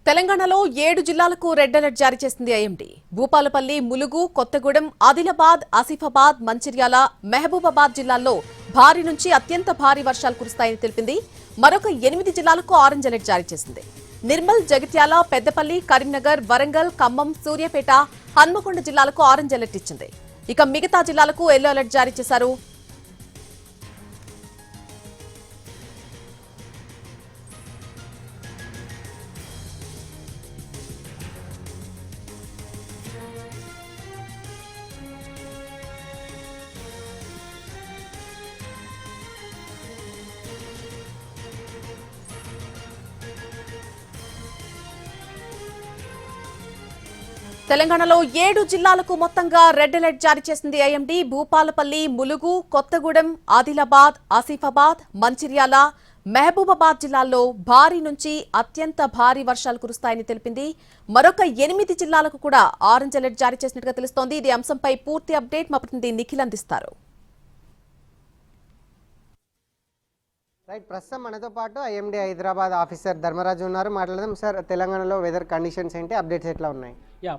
తెలంగాణలో 7 జిల్లాలకు red alert జారీ చేసింది ఐఎండీ. భూపాలపల్లి, ములుగు, కొత్తగూడెం, ఆదిలాబాద్, ఆసిఫాబాద్, మంచిర్యాల, మహబూబాబాద్ జిల్లాల్లో భారీ నుంచి అత్యంత భారీ వర్షాలు కురుస్తాయని తెలిపింది. మరొక 8 జిల్లాలకు ఆరెంజ్ అలర్ట్ జారీ చేసింది. నిర్మల్, జగిత్యాల, పెద్దపల్లి, కరీంనగర్, వరంగల్, ఖమ్మం, సూర్యాపేట, హన్మకొండ జిల్లాలకు ఆరెంజ్ అలర్ట్ ఇచ్చింది. ఇక మిగతా జిల్లాలకు ఎల్లో అలర్ట్ జారీ చేశారు. తెలంగాణలో 7 జిల్లాలకు మొత్తంగా రెడ్ అలర్ట్ జారీ చేసింది ఐఎండీ. భూపాలపల్లి, ములుగు, కొత్తగూడెం, ఆదిలాబాద్, ఆసిఫాబాద్, మంచిర్యాల, మహబూబాబాద్ జిల్లాల్లో భారీ నుంచి అత్యంత భారీ వర్షాలు కురుస్తాయని తెలిపింది. మరొక 8 జిల్లాలకు కూడా ఆరెంజ్ అలర్ట్ జారీ చేసినట్టుగా తెలుస్తోంది. ఇది అంశంపై పూర్తి అప్డేట్ మా ప్రతినిధి నిఖిల్ అందిస్తారు. ప్రస్తుతం మనతో పాటు ఐఎండీ హైదరాబాద్ ఆఫీసర్ ధర్మరాజు ఉన్నారు. మాట్లాడదాం సార్. తెలంగాణలో వెదర్ కండిషన్స్ ఏంటి, అప్డేట్స్ ఎట్లా ఉన్నాయి?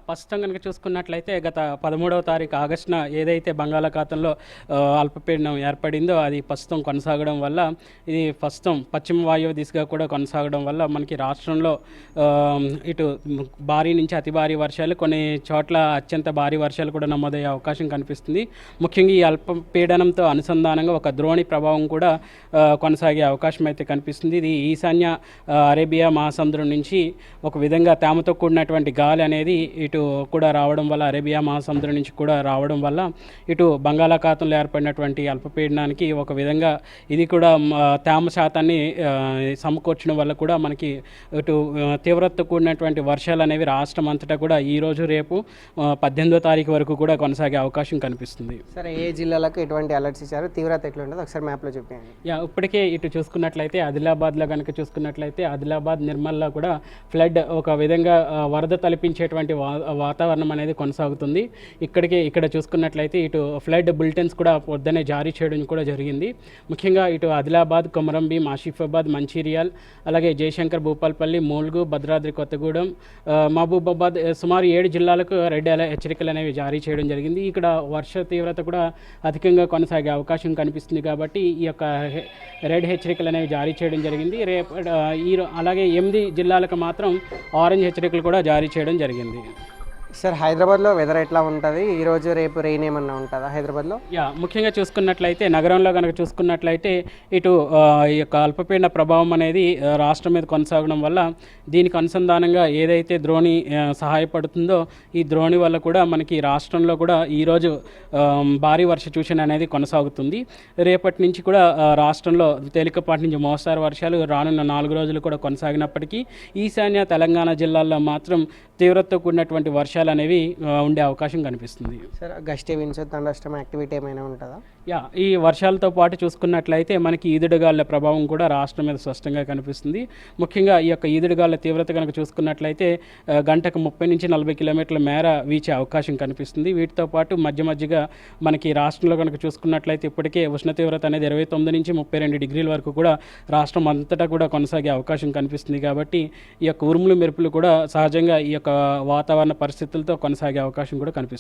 ప్రస్తుతం కనుక చూసుకున్నట్లయితే గత 13వ తారీఖు ఆగస్టున ఏదైతే బంగాళాఖాతంలో అల్పపీడనం ఏర్పడిందో అది ప్రస్తుతం కొనసాగడం వల్ల ఇది ప్రస్తుతం పశ్చిమ వాయువ్య దిశగా కూడా కొనసాగడం వల్ల మనకి రాష్ట్రంలో ఇటు భారీ నుంచి అతి భారీ వర్షాలు, కొన్ని చోట్ల అత్యంత భారీ వర్షాలు కూడా నమోదయ్యే అవకాశం కనిపిస్తుంది. ముఖ్యంగా ఈ అల్పపీడనంతో అనుసంధానంగా ఒక ద్రోణి ప్రభావం కూడా కొనసాగే అవకాశం అయితే కనిపిస్తుంది. ఇది ఈశాన్య అరేబియా మహాసముద్రం నుంచి ఒక విధంగా తేమతో కూడినటువంటి గాలి అనేది ఇటు కూడా రావడం వల్ల, అరేబియా మహాసముద్రం నుంచి కూడా రావడం వల్ల ఇటు బంగాళాఖాతంలో ఏర్పడినటువంటి అల్పపీడనానికి ఒక విధంగా ఇది కూడా తేమ శాతాన్ని సమకూర్చడం వల్ల కూడా మనకి ఇటు తీవ్రతతో కూడినటువంటి వర్షాలు అనేవి రాష్ట్రం అంతటా కూడా ఈరోజు రేపు 18వ తారీఖు వరకు కూడా కొనసాగే అవకాశం కనిపిస్తుంది. సరే, ఏ జిల్లాలకు ఎటువంటి అలర్ట్స్ ఇచ్చారు, తీవ్రత ఎట్లా ఉంటుందో ఒకసారి మ్యాప్లో చెప్పండి. ఇప్పటికే ఇటు చూసుకున్నట్లయితే ఆదిలాబాద్లో కనుక చూసుకున్నట్లయితే ఆదిలాబాద్, నిర్మల్లో కూడా ఫ్లడ్ ఒక విధంగా వరద తలపించేటువంటి వాతావరణం అనేది కొనసాగుతుంది. ఇక్కడ చూసుకున్నట్లయితే ఇటు ఫ్లడ్ బులెటిన్స్ కూడా పొద్దునే జారీ చేయడం కూడా జరిగింది. ముఖ్యంగా ఇటు ఆదిలాబాద్, కొమరంభీం, ఆసిఫాబాద్, మంచిర్యాల్, అలాగే జయశంకర్, భూపాలపల్లి, మూల్గు, భద్రాద్రి కొత్తగూడెం, మహబూబాబాద్ సుమారు 7 జిల్లాలకు రెడ్ అలర్ట్ హెచ్చరికలు అనేవి జారీ చేయడం జరిగింది. ఇక్కడ వర్ష తీవ్రత కూడా అధికంగా కొనసాగే అవకాశం కనిపిస్తుంది కాబట్టి ఈ యొక్క రెడ్ హెచ్చరికలు అనేవి జారీ చేయడం జరిగింది. అలాగే 8 జిల్లాలకు మాత్రం ఆరెంజ్ హెచ్చరికలు కూడా జారీ చేయడం జరిగింది. సార్, హైదరాబాద్లో వెదర్ ఎట్లా ఉంటుంది? ఈరోజు రేపు రెయిన్ ఏమన్నా ఉంటుందా హైదరాబాద్లో? ముఖ్యంగా చూసుకున్నట్లయితే నగరంలో కనుక చూసుకున్నట్లయితే ఇటు ఈ యొక్క అల్పపీడన ప్రభావం అనేది రాష్ట్రం మీద కొనసాగడం వల్ల దీనికి అనుసంధానంగా ఏదైతే ద్రోణి సహాయపడుతుందో ఈ ద్రోణి వల్ల కూడా మనకి రాష్ట్రంలో కూడా ఈరోజు భారీ వర్ష సూచన అనేది కొనసాగుతుంది. రేపటి నుంచి కూడా రాష్ట్రంలో తేలికపాటి నుంచి మోస్తారు వర్షాలు రానున్న 4 రోజులు కూడా కొనసాగినప్పటికీ ఈశాన్య తెలంగాణ జిల్లాల్లో మాత్రం తీవ్రతతో కూడినటువంటి వర్షాలు అనేవి ఉండే అవకాశం కనిపిస్తుంది. Sir, gusty wins, thunderstorm activity ఏమైనా ఉంటుందా? ఈ వర్షాలతో పాటు చూసుకున్నట్లయితే మనకి ఈదుడుగాళ్ళ ప్రభావం కూడా రాష్ట్రం మీద స్పష్టంగా కనిపిస్తుంది. ముఖ్యంగా ఈ యొక్క ఈదుడుగాళ్ళ తీవ్రత కనుక చూసుకున్నట్లయితే గంటకు 30 నుంచి 40 కిలోమీటర్ల మేర వీచే అవకాశం కనిపిస్తుంది. వీటితో పాటు మధ్యగా మనకి రాష్ట్రంలో కనుక చూసుకున్నట్లయితే ఇప్పటికే ఉష్ణ తీవ్రత అనేది 29 నుంచి 32 డిగ్రీల వరకు కూడా రాష్ట్రం అంతటా కూడా కొనసాగే అవకాశం కనిపిస్తుంది. కాబట్టి ఈ యొక్క ఉరుములు మెరుపులు కూడా సహజంగా ఈ యొక్క వాతావరణ పరిస్థితులతో కొనసాగే అవకాశం కూడా కనిపిస్తుంది.